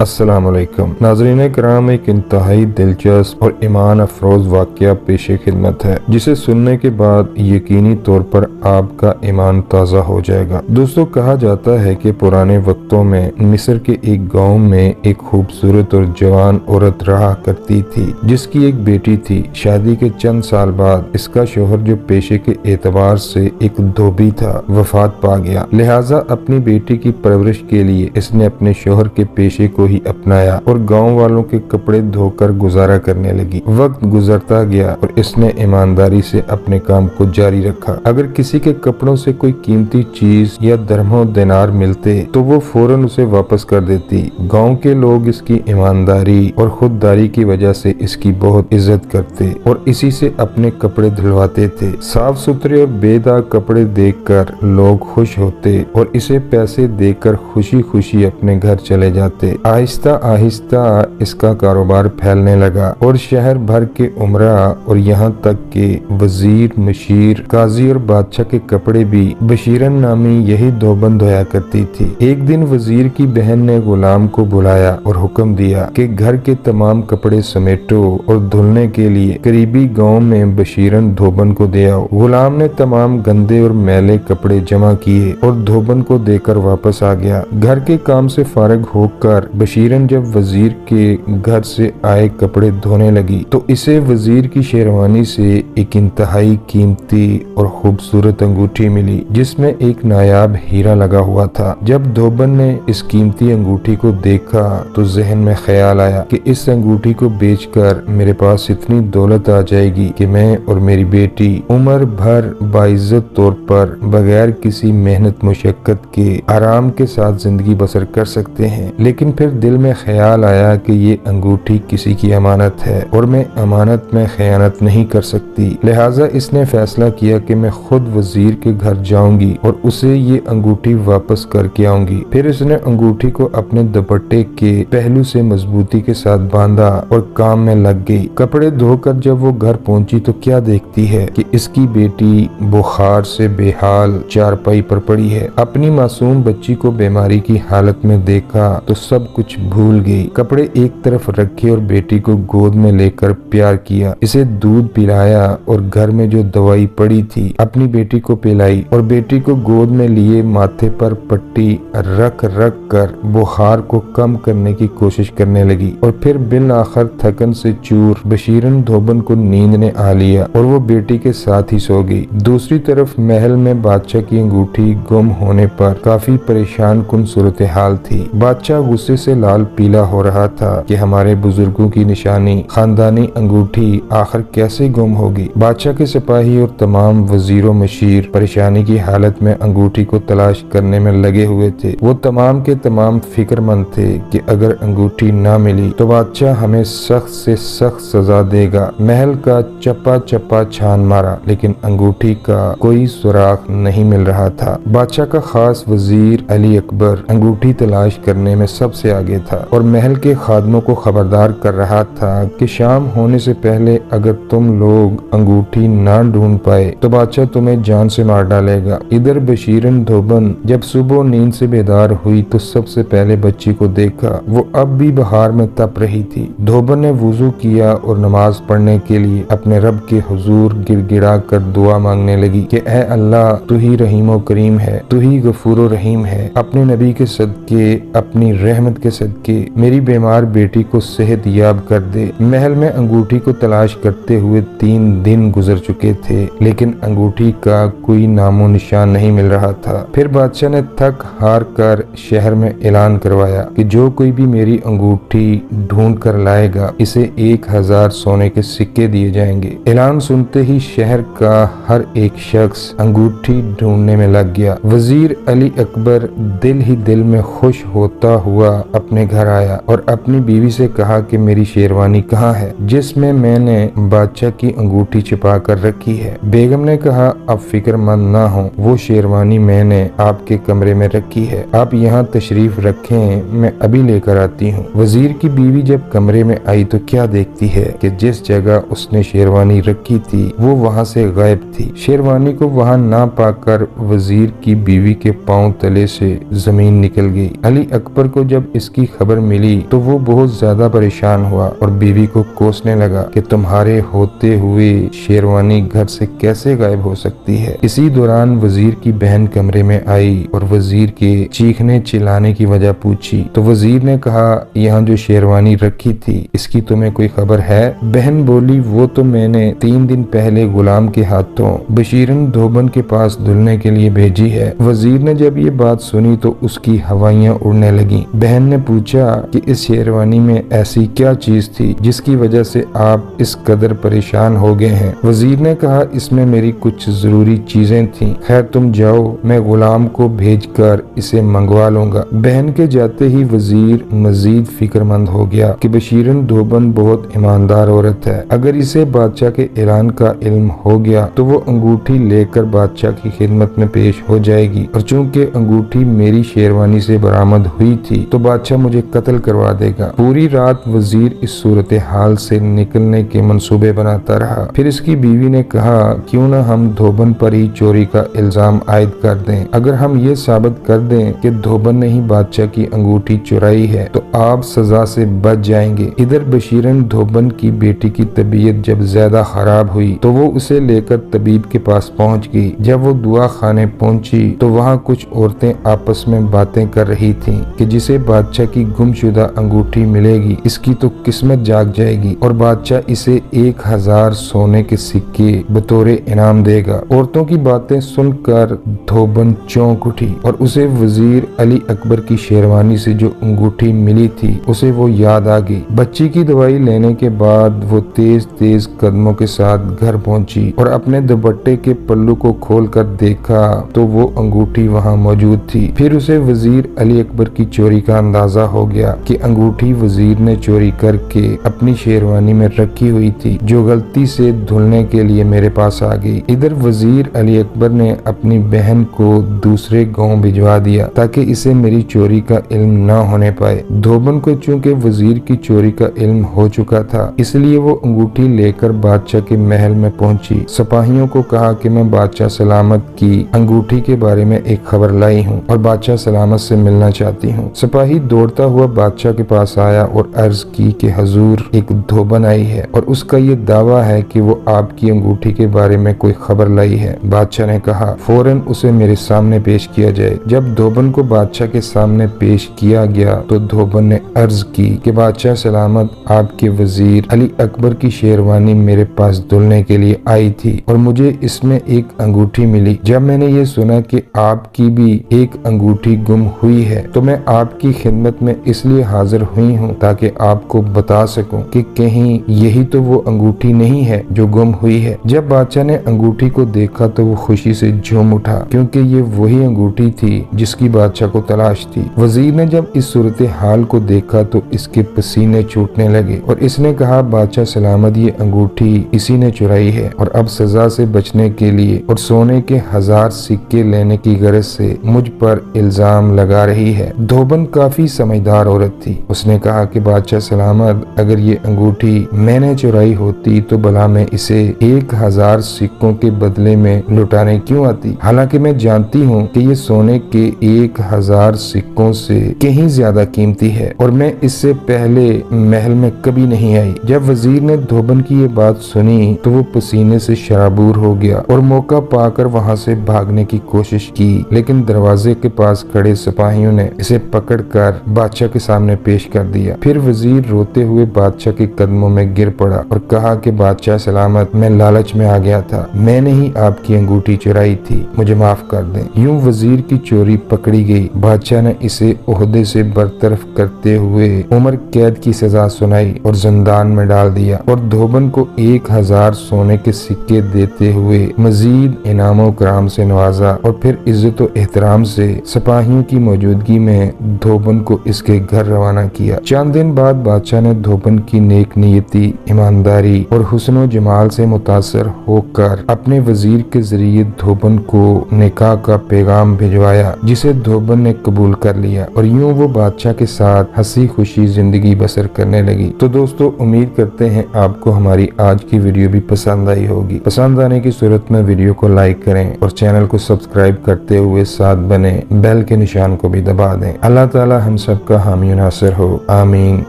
السلام علیکم ناظرین کرام، ایک انتہائی دلچسپ اور ایمان افروز واقعہ پیش خدمت ہے جسے سننے کے بعد یقینی طور پر آپ کا ایمان تازہ ہو جائے گا۔ دوستو، کہا جاتا ہے کہ پرانے وقتوں میں مصر کے ایک گاؤں میں ایک خوبصورت اور جوان عورت رہا کرتی تھی جس کی ایک بیٹی تھی۔ شادی کے چند سال بعد اس کا شوہر، جو پیشے کے اعتبار سے ایک دھوبی تھا، وفات پا گیا۔ لہٰذا اپنی بیٹی کی پرورش کے لیے اس نے اپنے شوہر کے پیشے کو ہی اپنایا اور گاؤں والوں کے کپڑے دھو کر گزارا کرنے لگی۔ وقت گزرتا گیا اور اس نے ایمانداری سے اپنے کام کو جاری رکھا۔ اگر کسی کے کپڑوں سے کوئی قیمتی چیز یا درہم و دینار ملتے تو وہ فوراً اسے واپس کر دیتی۔ گاؤں کے لوگ اس کی ایمانداری اور خودداری کی وجہ سے اس کی بہت عزت کرتے اور اسی سے اپنے کپڑے دھلواتے تھے۔ صاف ستھرے اور بے داغ کپڑے دیکھ کر لوگ خوش ہوتے اور اسے پیسے دے کر خوشی خوشی اپنے گھر چلے جاتے۔ آہستہ آہستہ اس کا کاروبار پھیلنے لگا اور شہر بھر کے امراء اور یہاں تک کہ وزیر، مشیر، قاضی اور بادشاہ کے کپڑے بھی بشیرن نامی یہی دھوبن دھویا کرتی تھی۔ ایک دن وزیر کی بہن نے غلام کو بلایا اور حکم دیا کہ گھر کے تمام کپڑے سمیٹو اور دھلنے کے لیے قریبی گاؤں میں بشیرن دھوبن کو دے آؤ۔ غلام نے تمام گندے اور میلے کپڑے جمع کیے اور دھوبن کو دے کر واپس آ گیا۔ گھر کے کام سے فارغ ہو کر بشیرن جب وزیر کے گھر سے آئے کپڑے دھونے لگی تو اسے وزیر کی شیروانی سے ایک انتہائی قیمتی اور خوبصورت انگوٹھی ملی جس میں ایک نایاب ہیرا لگا ہوا تھا۔ جب دھوبن نے اس قیمتی انگوٹھی کو دیکھا تو ذہن میں خیال آیا کہ اس انگوٹھی کو بیچ کر میرے پاس اتنی دولت آ جائے گی کہ میں اور میری بیٹی عمر بھر باعزت طور پر بغیر کسی محنت مشقت کے آرام کے ساتھ زندگی بسر کر سکتے ہیں۔ لیکن پھر دل میں خیال آیا کہ یہ انگوٹھی کسی کی امانت ہے اور میں امانت میں خیانت نہیں کر سکتی، لہٰذا اس نے فیصلہ کیا کہ میں خود وزیر کے گھر جاؤں گی اور اسے یہ انگوٹھی واپس کر کے آؤں گی۔ پھر اس نے انگوٹھی کو اپنے دوپٹے کے پہلو سے مضبوطی کے ساتھ باندھا اور کام میں لگ گئی۔ کپڑے دھو کر جب وہ گھر پہنچی تو کیا دیکھتی ہے کہ اس کی بیٹی بخار سے بے حال چارپائی پر پڑی ہے۔ اپنی معصوم بچی کو بیماری کی حالت میں دیکھا تو سب کچھ بھول گئی۔ کپڑے ایک طرف رکھے اور بیٹی کو گود میں لے کر پیار کیا، اسے دودھ پلایا اور گھر میں جو دوائی پڑی تھی اپنی بیٹی کو پلائی اور بیٹی کو گود میں لیے ماتھے پر پٹی رکھ رکھ کر بخار کو کم کرنے کی کوشش کرنے لگی اور پھر بالآخر تھکن سے چور بشیرن دھوبن کو نیند نے آ لیا اور وہ بیٹی کے ساتھ ہی سو گئی۔ دوسری طرف محل میں بادشاہ کی انگوٹھی گم ہونے پر کافی پریشان کن صورتحال تھی۔ بادشاہ غصے سے لال پیلا ہو رہا تھا کہ ہمارے بزرگوں کی نشانی خاندانی انگوٹھی آخر کیسے گم ہوگی۔ بادشاہ کے سپاہی اور تمام وزیر و مشیر پریشانی کی حالت میں انگوٹھی کو تلاش کرنے میں لگے ہوئے تھے۔ وہ تمام کے تمام فکر مند تھے کہ اگر انگوٹھی نہ ملی تو بادشاہ ہمیں سخت سے سخت سزا دے گا۔ محل کا چپا چپا چھان مارا لیکن انگوٹھی کا کوئی سراغ نہیں مل رہا تھا۔ بادشاہ کا خاص وزیر علی اکبر انگوٹھی تلاش کرنے میں سب سے آگے تھا اور محل کے خادموں کو خبردار کر رہا تھا کہ شام ہونے سے پہلے اگر تم لوگ انگوٹھی نہ ڈھونڈ پائے تو بادشاہ تمہیں جان سے مار ڈالے گا۔ ادھر بشیرن دھوبن جب صبح نیند سے بیدار ہوئی تو سب سے پہلے بچی کو دیکھا، وہ اب بھی بہار میں تپ رہی تھی۔ دھوبن نے وضو کیا اور نماز پڑھنے کے لیے اپنے رب کے حضور گر گڑا کر دعا مانگنے لگی کہ اے اللہ، تو ہی رحیم و کریم ہے، تو ہی غفور و رحیم ہے، اپنے نبی کے صدقے، اپنی رحمت کے صدقے میری بیمار بیٹی کو صحت یاب کر دے۔ محل میں انگوٹھی کو تلاش کرتے ہوئے 3 دن گزر چکے تھے لیکن انگوٹھی کا کوئی نام و نشان نہیں مل رہا تھا۔ پھر بادشاہ نے تھک ہار کر شہر میں اعلان کروایا کہ جو کوئی بھی میری انگوٹھی ڈھونڈ کر لائے گا اسے 1000 سونے کے سکے دیے جائیں گے۔ اعلان سنتے ہی شہر کا ہر ایک شخص انگوٹھی ڈھونڈنے میں لگ گیا۔ وزیر علی اکبر دل ہی دل میں خوش ہوتا ہوا اپنے گھر آیا اور اپنی بیوی سے کہا کہ میری شیروانی کہاں ہے جس میں نے بادشاہ کی انگوٹھی چھپا کر رکھی ہے۔ بیگم نے کہا اب فکر مند نہ ہو، وہ شیروانی میں نے آپ کے کمرے میں رکھی ہے، آپ یہاں تشریف رکھیں، میں ابھی لے کر آتی ہوں۔ وزیر کی بیوی جب کمرے میں آئی تو کیا دیکھتی ہے کہ جس جگہ اس نے شیروانی رکھی تھی وہ وہاں سے غائب تھی۔ شیروانی کو وہاں نہ پا کر وزیر کی بیوی کے پاؤں تلے سے زمین نکل گئی۔ علی اکبر کو جب اس इसकी खबर मिली तो वो बहुत ज्यादा परेशान हुआ और बीवी को कोसने लगा कि तुम्हारे होते हुए शेरवानी घर से कैसे गायब हो सकती है। इसी दौरान वजीर की बहन कमरे में आई और वजीर के चीखने चिल्लाने की वजह पूछी तो वजीर ने कहा, यहाँ जो शेरवानी रखी थी इसकी तुम्हें कोई खबर है? बहन बोली, वो तो मैंने 3 दिन पहले गुलाम के हाथों बशीरन धोबन के पास धुलने के लिए भेजी है। वजीर ने जब ये बात सुनी तो उसकी हवाइयां उड़ने लगी। बहन ने पूछा कि इस शेरवानी में ऐसी क्या चीज थी जिसकी वजह से आप इस कदर परेशान हो गए हैं? वजीर ने कहा, इसमें मेरी कुछ जरूरी चीजें थीं। खैर तुम जाओ, मैं गुलाम को भेजकर इसे मंगवा लूंगा। बहन के जाते ही वजीर मजीद फिक्रमंद हो गया कि बशीरन धोबन बहुत ईमानदार औरत है। अगर इसे बादशाह के ऐलान का इल्म हो गया तो वो अंगूठी लेकर बादशाह की खिदमत में पेश हो जाएगी और चूंकि अंगूठी मेरी शेरवानी से बरामद हुई थी तो बादशाह मुझे कत्ल करवा देगा। पूरी रात वजीर इस सूरत हाल से निकलने के मंसूबे बनाता रहा। फिर इसकी बीवी ने कहा, क्यों न हम धोबन पर ही चोरी का इल्जाम आयद कर दें। अगर हम ये साबित कर दें कि धोबन ने ही बादशाह की अंगूठी चुराई है तो आप सजा से बच जाएंगे। इधर बशीरन धोबन की बेटी की तबीयत जब ज्यादा खराब हुई तो वो उसे लेकर तबीब के पास पहुंच गई। जब वो दुआ खाने पहुंची तो वहाँ कुछ औरतें आपस में बातें कर रही थीं कि जिसे बादशाह की गुमशुदा अंगूठी मिलेगी इसकी तो किस्मत जाग जाएगी और बादशाह इसे 1000 सोने के सिक्के बतौरे इनाम देगा। औरतों की बातें सुनकर धोबन चौंक उठी और उसे वजीर अली अकबर की शेरवानी से जो अंगूठी मिली थी उसे वो याद आ गई। बच्ची की दवाई लेने के बाद वो तेज तेज कदमों के साथ घर पहुंची और अपने दुपट्टे के पल्लू को खोलकर देखा तो वो अंगूठी वहां मौजूद थी। फिर उसे वजीर अली अकबर की चोरी का अंदाजा हो गया कि अंगूठी वजीर ने चोरी करके अपनी शेरवानी में रखी हुई थी जो गलती से धुलने के लिए मेरे पास आ गई। इधर वजीर अली अकबर ने अपनी बहन को दूसरे गांव भिजवा दिया ताकि इसे मेरी चोरी का इल्म न होने पाए। धोबन को चूंकि वजीर की चोरी का इल्म हो चुका था इसलिए वो अंगूठी लेकर बादशाह के महल में पहुंची। सिपाहियों को कहा कि मैं बादशाह सलामत की अंगूठी के बारे में एक खबर लाई हूँ और बादशाह सलामत से मिलना चाहती हूँ। सिपाही दौड़ता हुआ बादशाह के पास आया और अर्ज की कि हजूर एक धोबन आई है और उसका ये दावा है कि वो आपकी अंगूठी के बारे में कोई खबर लाई है। बादशाह ने कहा, फौरन उसे मेरे सामने पेश किया जाए। जब धोबन को बादशाह के सामने पेश किया गया तो धोबन ने अर्ज की कि बादशाह सलामत, आपके वजीर अली अकबर की शेरवानी मेरे पास धुलने के लिए आई थी और मुझे इसमें एक अंगूठी मिली। जब मैंने ये सुना कि आपकी भी एक अंगूठी गुम हुई है तो मैं आपकी खिदमत में इसलिए हाजिर हुई हूँ ताकि आपको बता सकूं कि कहीं यही तो वो अंगूठी नहीं है जो गुम हुई है। जब बादशाह ने अंगूठी को देखा तो वो खुशी से झूम उठा क्योंकि ये वही अंगूठी थी जिसकी बादशाह को तलाश थी। वजीर ने जब इस सूरत हाल को देखा तो इसके पसीने छूटने लगे और इसने कहा, बादशाह सलामत, ये अंगूठी इसी ने चुराई है और अब सजा से बचने के लिए और सोने के 1000 सिक्के लेने की गरज से मुझ पर इल्जाम लगा रही है। धोबन काफी समझदार औरत थी। उसने कहा कि बादशाह सलामत, अगर ये अंगूठी मैंने चुराई होती तो भला मैं इसे 1000 सिक्कों के बदले में लुटाने क्यों आती? हालांकि मैं जानती हूँ कि ये सोने के 1000 सिक्कों से कहीं ज्यादा कीमती है और मैं इससे पहले महल में कभी नहीं आई। जब वजीर ने धोबन की ये बात सुनी तो वो पसीने से शराबूर हो गया और मौका पाकर वहाँ से भागने की कोशिश की, लेकिन दरवाजे के पास खड़े सिपाहियों ने इसे पकड़कर बादशाह के सामने पेश कर दिया। फिर वजीर रोते हुए बादशाह के कदमों में गिर पड़ा और कहा कि बादशाह सलामत, मैं लालच में आ गया था, मैंने ही आपकी अंगूठी चुराई थी, मुझे माफ कर दें। यूं वजीर की चोरी पकड़ी गई। बादशाह ने इसे ओहदे से बरतरफ करते हुए उम्र कैद की सजा सुनाई और जिंदान में डाल दिया और धोबन को 1000 सोने के सिक्के देते हुए मजीद इनामों कराम से नवाजा और फिर इज्जत और एहतराम से सिपाहियों की मौजूदगी में धोबन को इसके घर रवाना किया। चंद दिन बाद बादशाह ने धोबन की नेक नीयती, ईमानदारी और हुस्न जमाल से मुतासर होकर अपने वजीर के जरिए धोबन को निकाह का पैगाम भिजवाया जिसे धोबन ने कबूल कर लिया और यूं वो बादशाह के साथ हंसी खुशी जिंदगी बसर करने लगी। तो दोस्तों, उम्मीद करते हैं आपको हमारी आज की वीडियो भी पसंद आई होगी। पसंद आने की सूरत में वीडियो को लाइक करें और चैनल को सब्सक्राइब करते हुए साथ बने बेल के निशान को भी दबा दें। अल्लाह ताला हम سب کا حامی و ناصر ہو، آمین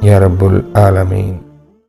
یا رب العالمین۔